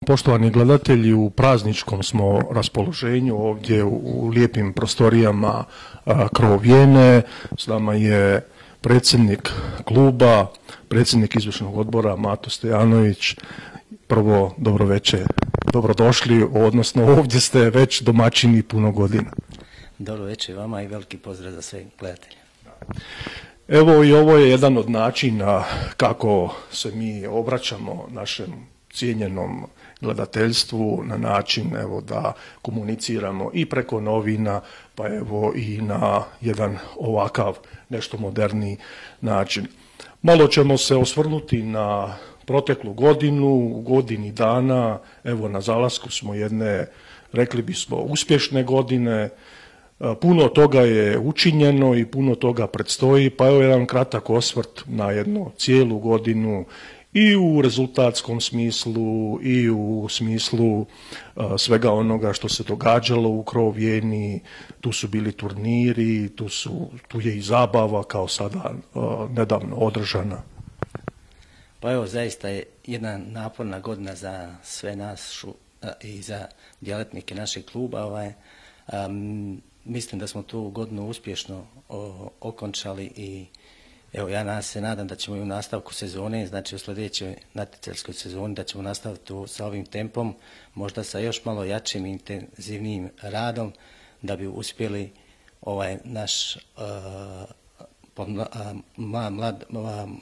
Poštovani gledatelji, u prazničkom smo raspoloženju ovdje u lijepim prostorijama Krov Vijene. S nama je predsjednik kluba, predsjednik izvršnog odbora Mato Stojanović. Prvo, dobro večer, dobrodošli, odnosno ovdje ste već domaćini puno godina. Dobro večer vama i veliki pozdrav za sve gledatelje. Evo i ovo je jedan od načina kako se mi obraćamo našem cijenjenom gledateljstvu na način da komuniciramo i preko novina, pa evo i na jedan ovakav nešto moderniji način. Malo ćemo se osvrnuti na proteklu godinu, u godini dana, evo na zalasku smo jedne, rekli bismo, uspješne godine. Puno toga je učinjeno i puno toga predstoji, pa evo jedan kratak osvrt na jednu cijelu godinu i u rezultatskom smislu i u smislu svega onoga što se događalo u Krov Vijeni. Tu su bili turniri, tu je i zabava kao sada nedavno održana. Pa evo, zaista je jedna naporna godina za sve nas i za djelatnike našeg kluba. Mislim da smo tu godinu uspješno okončali i evo ja se nadam da ćemo i u nastavku sezone, znači u sljedećoj natjecateljskoj sezoni, da ćemo nastaviti sa ovim tempom, možda sa još malo jačim i intenzivnijim radom, da bi uspjeli naš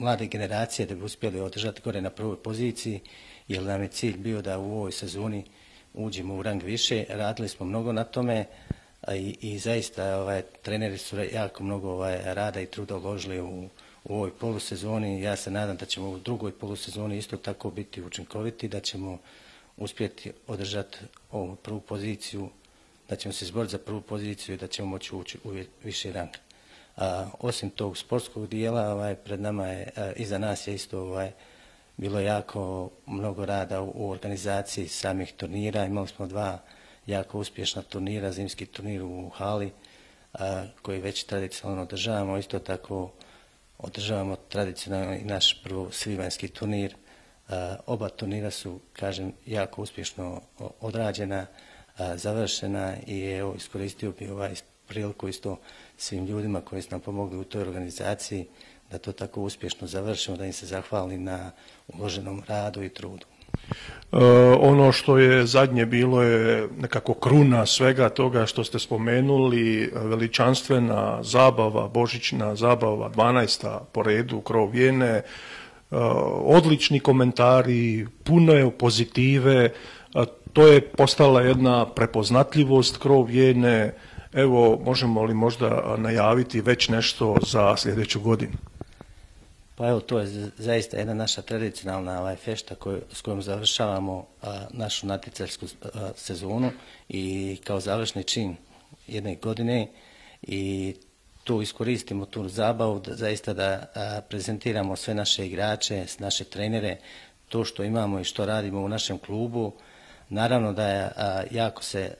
mlade generacije, da bi uspjeli održati gore na prvoj poziciji, jer nam je cilj bio da u ovoj sezoni uđemo u rang više. Radili smo mnogo na tome i zaista treneri su jako mnogo rada i truda uložili u ovoj polusezoni. Ja se nadam da ćemo u drugoj polusezoni isto tako biti učinkoviti, da ćemo uspjeti održati ovu prvu poziciju, da ćemo se izboriti za prvu poziciju i da ćemo moći ući u viši rang. Osim tog sportskog dijela, pred nama je, iza nas je isto bilo jako mnogo rada u organizaciji samih turnira. Imali smo dva jako uspješna turnira, zimski turnir u hali koji već tradicionalno održavamo. Isto tako održavamo tradicionalno i naš prvo svibanjski turnir. Oba turnira su, kažem, jako uspješno odrađena, završena i evo iskoristio bi priliku isto svim ljudima koji su nam pomogli u toj organizaciji da to tako uspješno završimo, da im se zahvali na uloženom radu i trudu. Ono što je zadnje bilo je nekako kruna svega toga što ste spomenuli, veličanstvena zabava, božićna zabava, 12. po redu Krov Vijene, odlični komentari, puno je pozitive, to je postala jedna prepoznatljivost Krov Vijene. Evo, možemo li možda najaviti već nešto za sljedeću godinu? Pa evo, to je zaista jedna naša tradicionalna fešta s kojom završavamo našu natjecateljsku sezonu i kao završni čin jedne godine i tu iskoristimo tu zabavu zaista da prezentiramo sve naše igrače, naše trenere, to što imamo i što radimo u našem klubu. Naravno da jako se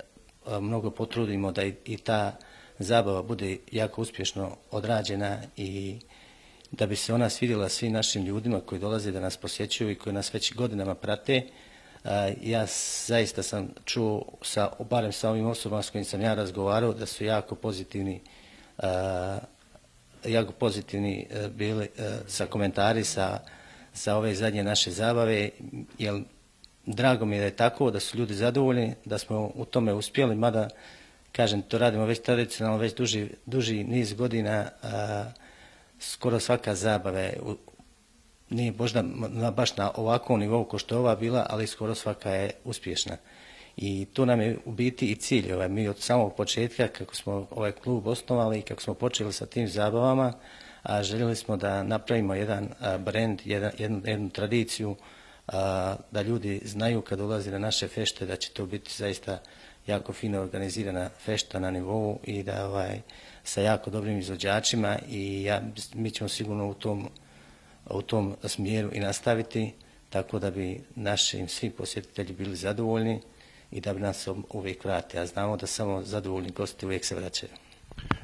mnogo potrudimo da i ta zabava bude jako uspješno odrađena i da bi se ona svidjela svim našim ljudima koji dolaze da nas posjećuju i koji nas već godinama prate. Ja zaista sam čuo, barem sa ovim osobama s kojim sam ja razgovarao, da su jako pozitivni bili sa komentari sa ove zadnje naše zabave, jer drago mi je da je tako, da su ljudi zadovoljni, da smo u tome uspjeli, mada, kažem, to radimo već tradicionalno, već duži niz godina. Skoro svaka zabava nije možda baš na ovakvom nivou kao što je ova bila, ali skoro svaka je uspješna. I to nam je u biti i cilj. Mi od samog početka, kako smo ovaj klub osnovali i kako smo počeli sa tim zabavama, željeli smo da napravimo jedan brend, jednu tradiciju, da ljudi znaju kad ulazi na naše fešte da će to biti zaista jako fino organizirana fešta na nivou i da sa jako dobrim izvođačima i mi ćemo sigurno u tom smjeru i nastaviti, tako da bi naši svi posjetitelji bili zadovoljni i da bi nas uvijek vrati. A znamo da samo zadovoljni gosti uvijek se vraćaju.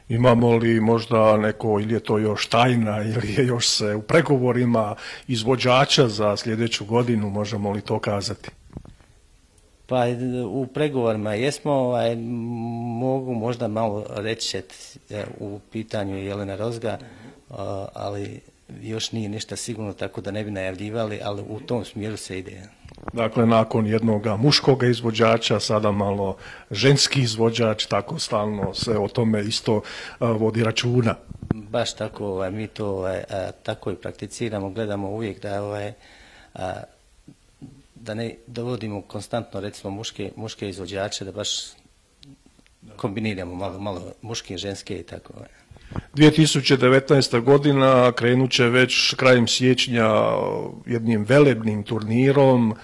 Imamo li možda neko, ili je to još tajna, ili je još se u pregovorima izvođača za sljedeću godinu, možemo li to kazati? Pa u pregovorima jesmo, mogu možda malo reći u pitanju Jelena Rozga, ali još nije ništa sigurno, tako da ne bi najavljivali, ali u tom smjeru se ide. Dakle, nakon jednog muškog izvođača, sada malo ženski izvođač, tako stalno se o tome isto vodi računa. Baš tako, mi to tako i prakticiramo, gledamo uvijek da ne dovodimo konstantno, recimo, muške izvođače, da baš kombiniramo malo muške i ženske i tako. 2019. godina krenut će već krajem siječnja jednim velebnim turnirom,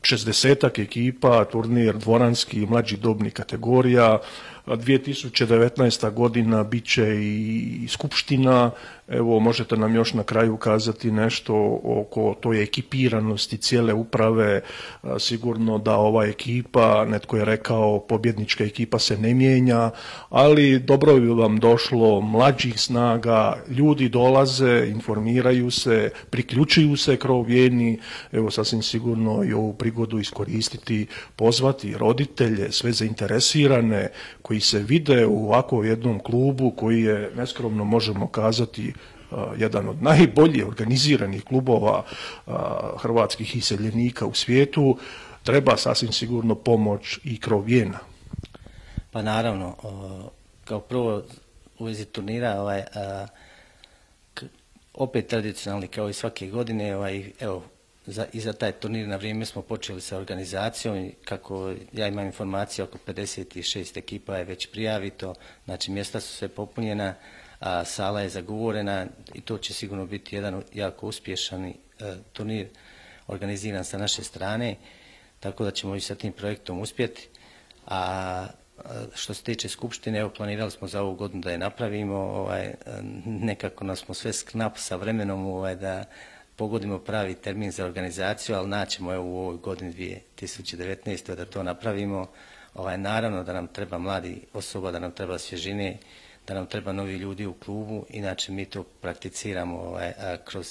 60-ak ekipa, turnir dvoranski i mlađih dobnih kategorija. 2019. godina bit će i skupština. Evo, možete nam još na kraju kazati nešto oko toj ekipiranosti cijele uprave. Sigurno da ova ekipa, netko je rekao, pobjednička ekipa se ne mijenja, ali dobro bi vam došlo mlađih snaga, ljudi dolaze, informiraju se, priključuju se Krovjeni. Evo, sasvim sigurno i ovu prigodu iskoristiti, pozvati roditelje, sve zainteresirane koji se vide u ovakvom jednom klubu koji je, neskromno možemo kazati, jedan od najbolje organiziranih klubova hrvatskih iseljenika u svijetu. Treba sasvim sigurno pomoć i Krovjena. Pa naravno, kao prvo u vezi turnira, opet tradicionalni kao i svake godine, evo, i za taj turnir na vrijeme smo počeli sa organizacijom i kako ja imam informacije, oko 56 ekipa je već prijavito, znači mjesta su sve popunjena, a sala je zagovorena i to će sigurno biti jedan jako uspješan turnir organiziran sa naše strane, tako da ćemo i sa tim projektom uspjeti. A što se tiče skupštine, evo, planirali smo za ovu godinu da je napravimo, nekako nas smo sve sknap sa vremenom da pogodimo pravi termin za organizaciju, ali naćemo u ovoj godini 2019. da to napravimo. Naravno da nam treba mladi osoba, da nam treba svježine, da nam treba novi ljudi u klubu, inače mi to prakticiramo kroz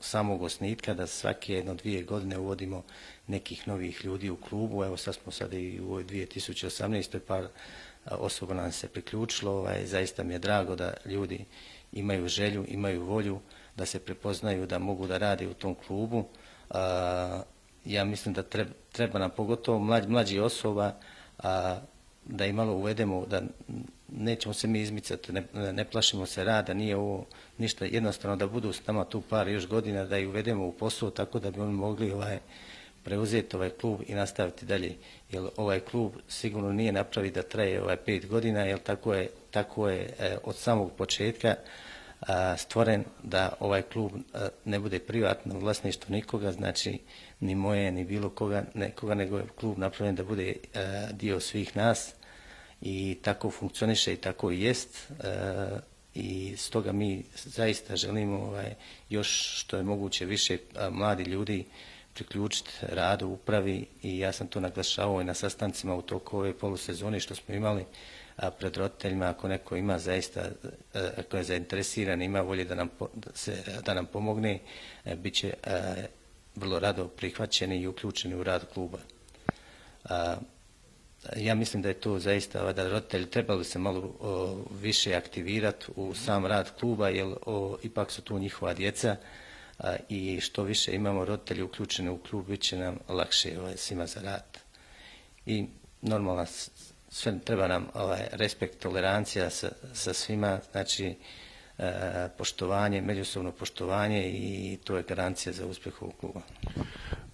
samog osnitka, da svake 1-2 godine uvodimo nekih novih ljudi u klubu. Evo, sad smo i u 2018. par osoba nam se priključilo, zaista mi je drago da ljudi imaju želju, imaju volju, da se prepoznaju da mogu da rade u tom klubu. Ja mislim da treba nam pogotovo mlađi osoba da i malo uvedemo, da nećemo se mi izmicati, ne plašimo se rada, nije ovo ništa, jednostavno da budu s nama tu par još godina, da ih uvedemo u posao tako da bi oni mogli preuzeti ovaj klub i nastaviti dalje. Jer ovaj klub sigurno nije napravi da traje 5 godina, jer tako je od samog početka stvoren da ovaj klub ne bude privatno vlasništvo nikoga, znači ni moje, ni bilo nekoga, nego je klub napravljen da bude dio svih nas i tako funkcioniše i tako i jest. I stoga mi zaista želimo još što je moguće više mladi ljudi priključiti radu upravi i ja sam to naglašavao i na sastancima u toku ove polusezone što smo imali pred roditeljima. Ako neko ima zaista, ako je zainteresiran, ima volje da nam pomogne, bit će vrlo rado prihvaćeni i uključeni u rad kluba. Ja mislim da je to zaista, da roditelji trebali se malo više aktivirati u sam rad kluba, jer ipak su tu njihova djeca i što više imamo roditelji uključeni u klub, bit će nam lakše svima za rad. I normalno, sve treba nam respekt, tolerancija sa svima, znači poštovanje, međusobno poštovanje i to je garancija za uspjeh ovog kluba.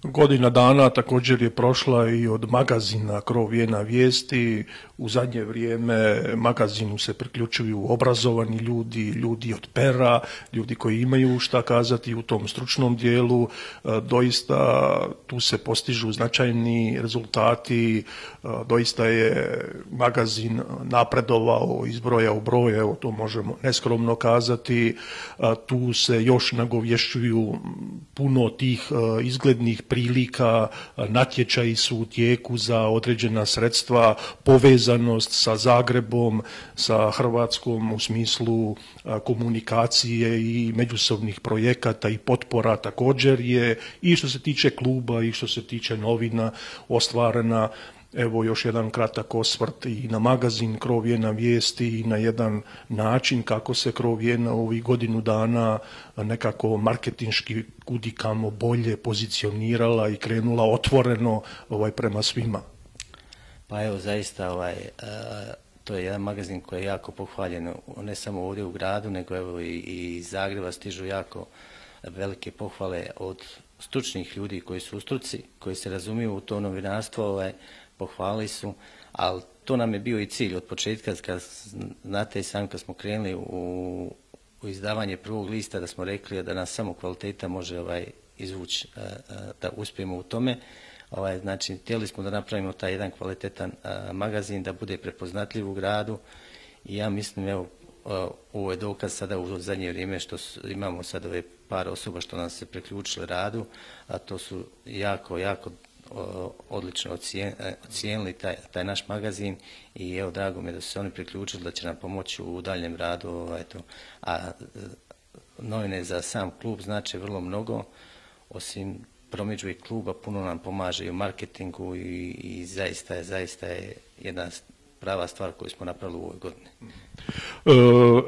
Godina dana također je prošla i od magazina Krovjena vijesti. U zadnje vrijeme magazinu se priključuju obrazovani ljudi od pera, ljudi koji imaju šta kazati u tom stručnom dijelu. Doista tu se postižu značajni rezultati, doista je magazin napredovao iz broja u broj, evo to možemo neskromno kazati. Tu se još nagovješćuju puno tih izglednih prilika, natječaji su u tijeku za određena sredstva, povezanost sa Zagrebom, sa Hrvatskom u smislu komunikacije i međusobnih projekata i potpora također je i što se tiče kluba i što se tiče novina ostvarena. Evo još jedan kratak osvrt i na magazin Krov Vijena vijesti i na jedan način kako se Krov Vijena ovih godinu dana nekako marketinški kudikamo bolje pozicionirala i krenula otvoreno prema svima. Pa evo zaista to je jedan magazin koji je jako pohvaljen ne samo ovdje u gradu nego evo i iz Zagreba stižu jako velike pohvale od stručnih ljudi koji su u struci, koji se razumiju u to novinarstvo, pohvalili su, ali to nam je bio i cilj od početka, kad znate i sami kad smo krenuli u izdavanje prvog lista, da smo rekli da nas samo kvaliteta može izvući da uspijemo u tome. Znači, htjeli smo da napravimo taj jedan kvalitetan magazin, da bude prepoznatljiv u gradu i ja mislim, evo, ovo je dokaz sada u zadnje vrijeme što imamo sad ove par osoba što nam se priključile radu, a to su jako odlično ocijenili taj naš magazin i evo drago mi je da su se oni priključili, da će nam pomoći u daljem radu. A novine za sam klub znači vrlo mnogo, osim promidžbe kluba puno nam pomaže i u marketingu i zaista je jedna prava stvar koju smo napravili u ovoj godini.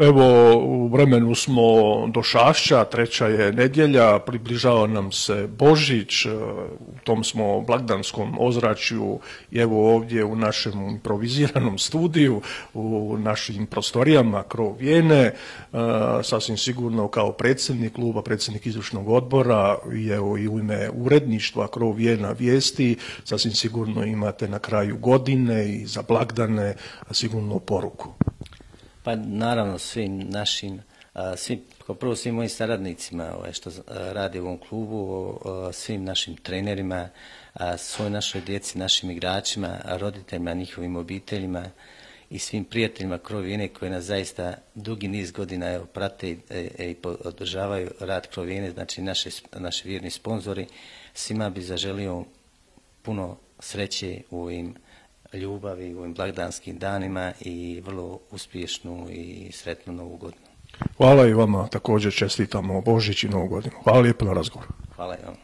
Evo, u vremenu smo do Šašća, 3. je nedjelja, približava nam se Božić, u tom smo blagdanskom ozračju i evo ovdje u našem improviziranom studiju, u našim prostorijama Krov Vijene, sasvim sigurno kao predsjednik kluba, predsjednik izvršnog odbora i evo i u ime uredništva Krov Vijena vijesti, sasvim sigurno imate na kraju godine i za blagdane sigurno poruku. Pa naravno svim kao prvo svim mojim saradnicima što rade u ovom klubu, svim našim trenerima, svoj našoj djeci, našim igračima, roditeljima, njihovim obiteljima i svim prijateljima Krov Vijene koji nas zaista dugi niz godina prate i podržavaju rad Krov Vijene, znači naši vjerni sponzori. Svima bi zaželio puno sreće u ovim ljubavi, u ovim blagdanskim danima i vrlo uspješnu i sretnu Novu godinu. Hvala i vama, također čestitamo Božić i Novu godinu. Hvala lijepo na razgovor. Hvala i vama.